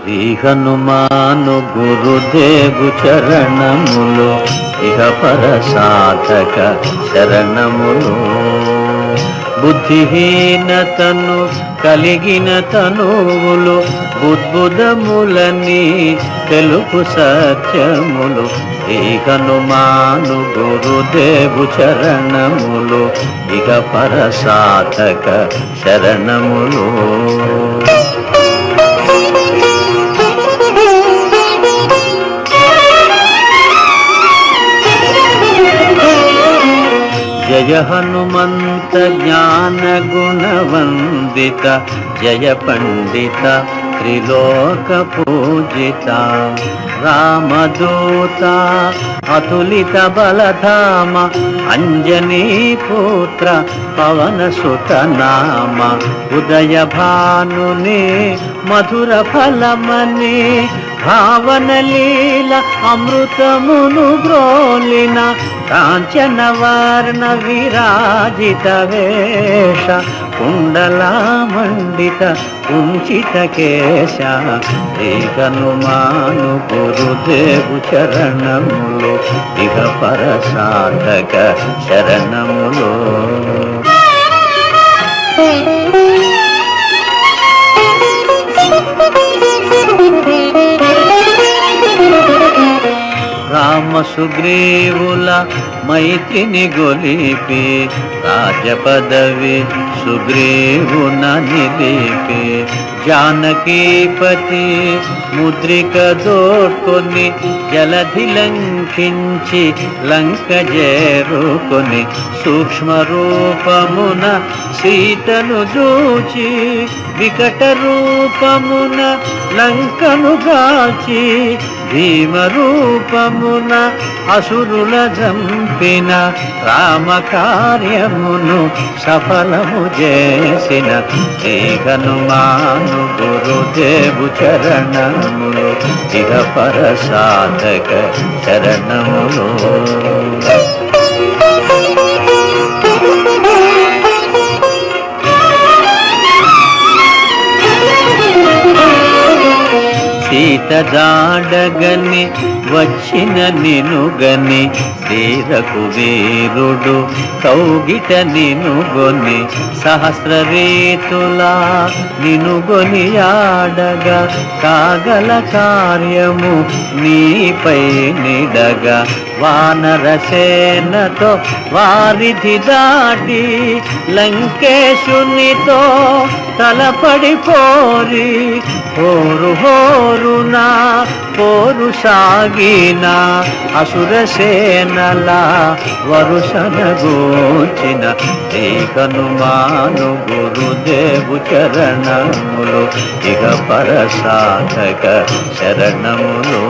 శ్రీ హనుమాను గురుదేవు చరణములు ఇహ పర సాధక శరణములు. బుద్ధిహీనతను కలిగిన తనువులు బుద్బుదములని తెలుపు సత్యములు. శ్రీ హనుమాను గురుదేవు చరణములు ఇహ పర సాధక శరణములు. జయ హనుమంత జ్ఞాన గుణవందిత జయ పండిత త్రిలోక పూజిత. రామదూత అతులిత బలధామ అంజనీ పుత్ర పవన సుత నామ. ఉదయ భానుని మధుర ఫలమని భావన లీల అమృతమును గ్రోలిన. కాంచన వర్ణ విరాజిత వేష కుండలామండిత కుంచిత కేశ. శ్రీ హనుమాను గురుదేవు చరణములు ఇహ పర సాధక శరణములు. రామ సుగ్రీవుల మైత్రిని గొలిపి రాజపదవి సుగ్రీవున నిలిపి. జానకీపతి ముద్రిక దోడ్కొని జలధి లంకించి లంక చేరుకొని. సూక్ష్మ రూపమున సీతను చూచి వికట రూపమున లంకను గాచి. భీమ రూపమున అసురుల జంపిన రామ కార్యమును సఫలము చేసిన. శ్రీ హనుమాను గురుదేవు చరణములు ఇహ పర సాధక శరణములు. సీత జాడగని వచ్చిన నినుగని శ్రీరకు వీరుడు కౌగిట నినుగొని. సహస్ర రీతులా నినుగొని ఆడగా కాగల కార్యము నీపై నిడగా. వానర సేనతో వారిధి దాటి లంకేశునితో తలపడిపోరి. హోరు హోరునా పోరు సాగిన అసుర సేనల వరుసన గోచిన. శ్రీ హనుమాను గురుదేవు చరణములు ఇహ పర సాధక శరణములు.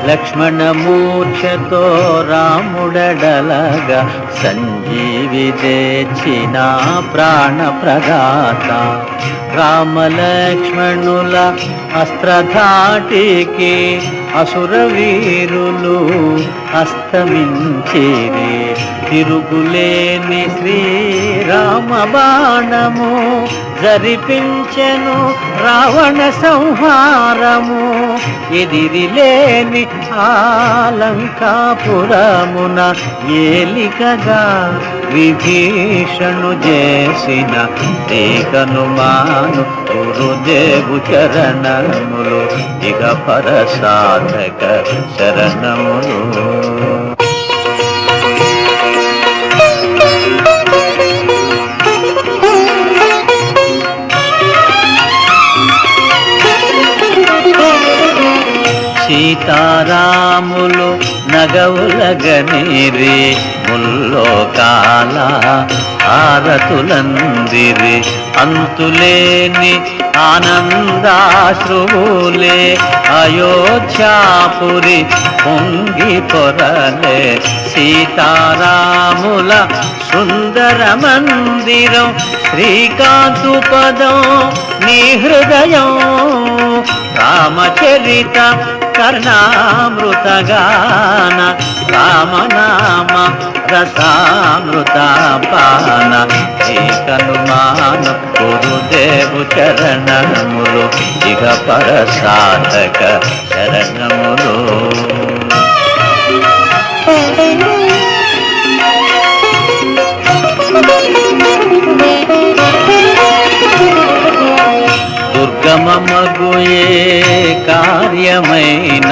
లక్ష్మణ మూర్ఛతో రాముడడలగా సంజీవి తెచ్చిన ప్రాణ ప్రదాత. రామలక్ష్మణుల అస్త్రధాటికి అసుర వీరులు అస్తమించిరి. తిరుగులేని శ్రీరామ బాణము జరిపించెను రావణ సంహారము. ఎదిరిలేని ఆలంకాపురమున ఏలికగా విభీషణు చేసిన. శ్రీ హనుమాను గురుదేవు చరణములు ఇహ పర సాధక శరణములు. సీతారాములు నగవులగనిరి ముల్లోకాల హారతులందిరి. అంతులేని ఆనందాశ్రువులే అయోధ్యాపురి పొంగి పొరలే. సీతారాముల సుందర మందిరం శ్రీకాంతు పదం నీ హృదయం. రామచరిత కర్ణామృతగాన రామనామ రసామృతపాన ఏకనుమాను గురుదేవు చరణములు ఇక పరసాధక శరణములు. దుర్గమమగుయే కార్యమైన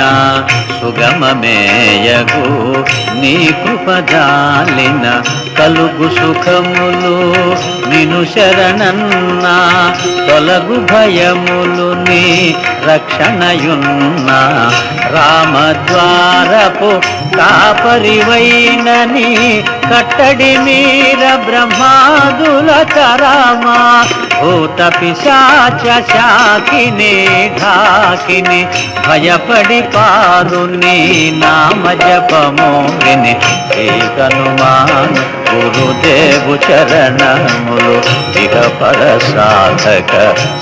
సుగమమేయగు నీ కృపజాలిన కలుగు సుఖములు నిను శరణన్నా తొలగు భయములు నీ రక్షణయున్నా రామద్వారపు కాపరివైనని కట్టడి మీర బ్రహ్మాదుల తరామా భూత పిశాచ శాకిని ఢాకిని భయపడి పారు నీ నామ జపమోగిని ఏకనుమాను గురుదేవు చరణములు ఇక పరసాధక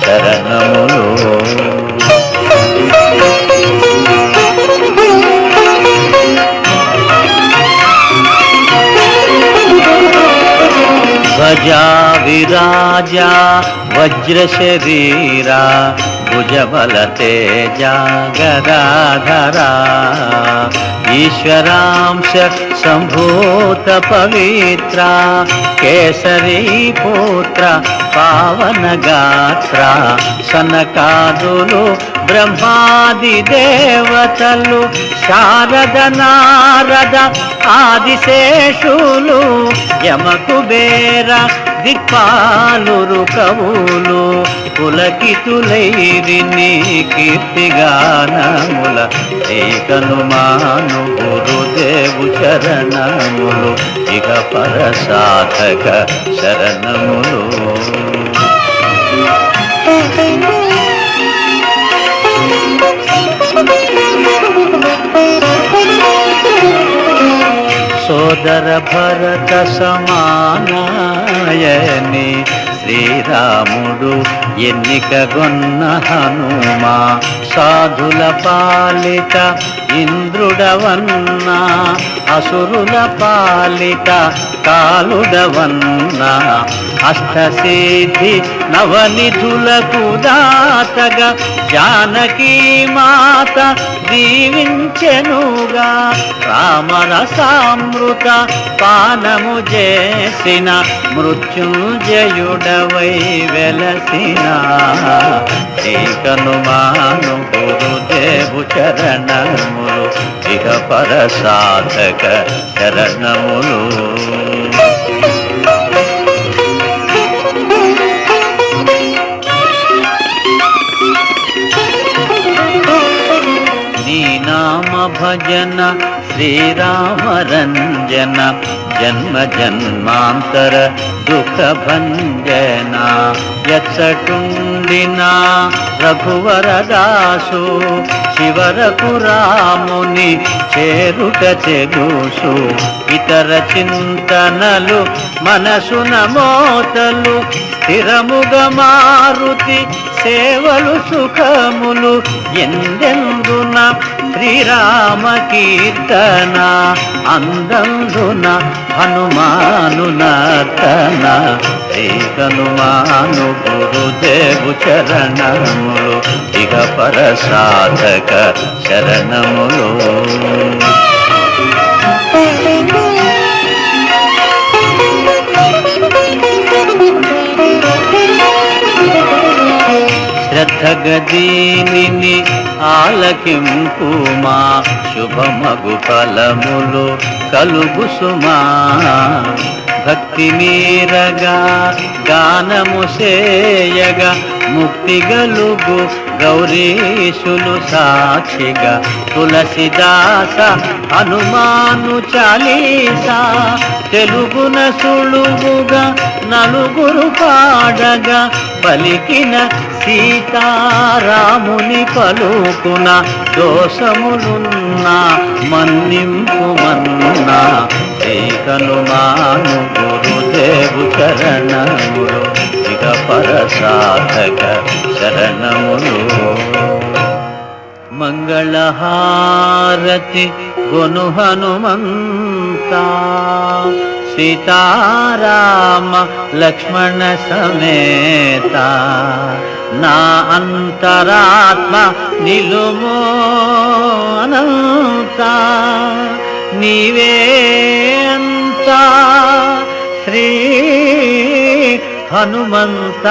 శరణములు. భజా విరాజా వజ్ర శరీరా భుజబల తేజ గదాధరా ఈశ్వరాంశ సంభూత పవిత్ర కేసరీ పుత్ర పావన గాత్ర సనకాదులు బ్రహ్మాది దేవతలు శారద నారద ఆదిశేషులు యమకుబేర దిక్పాలురు కవులు పులకితులైరి నీ కీర్తిగానముల ఏకనుమాను గురుదేవు చరణములు ఇక పరసాధక శరణములు. సోదర భరత సమానాయని శ్రీరాముడు ఎన్నికగొన్న హనుమా సాధుల పాలిత ఇంద్రుడవన్నా అసురుల పాలిత కాలుడవన్నా అష్టసిద్ధి నవనిధులకు దాతగా జానకీ మాత దీవించెనుగా రామరసామృత పానము చేసిన మృత్యుంజయుడవై వెలసిన ఏకనుమాను గురుదేవు చరణములు ఇక పరసాధక శరణములు. నీ నామ భజన శ్రీరామరంజన జన్మ జన్మాంతర దుఃఖ భంజన ఎచ్చటుండినా రఘువరదాసు చివరకు రాముని చేరుట చెలుసు ఇతర చింతనలు మనసున మోతలు స్థిరముగా మారుతి సేవలు సుఖములు ఎందెందున శ్రీరామ కీర్తన అందందున హనుమాను నర్తన ఏకనుమాను గురుదేవు చరణములు ఇక పరసాధక శరణములు. శ్రద్ధగదీనిని ఆలకింపుమా శుభమగు ఫలములు కలుగు సుమా భక్తి మీరగా గానము సేయగా ముక్తి గలుగు గౌరీశులు సాక్షిగా తులసిదాస హనుమాను చాలీసా తెలుగున సులువుగా నలుగురు పాడగా పలికిన సీతారాముని పలుకున దోషములున్నా మన్నింపుమన్నా ఏకనుమాను గురుదేవు చరణములు ఇక పరసాధక శరణములు. మంగళహారతి గొను హనుమంత సీతారామ లక్ష్మణ సమేత నా అంతరాత్మ నిలుమో అనంత నీవే అంత శ్రీ హనుమంత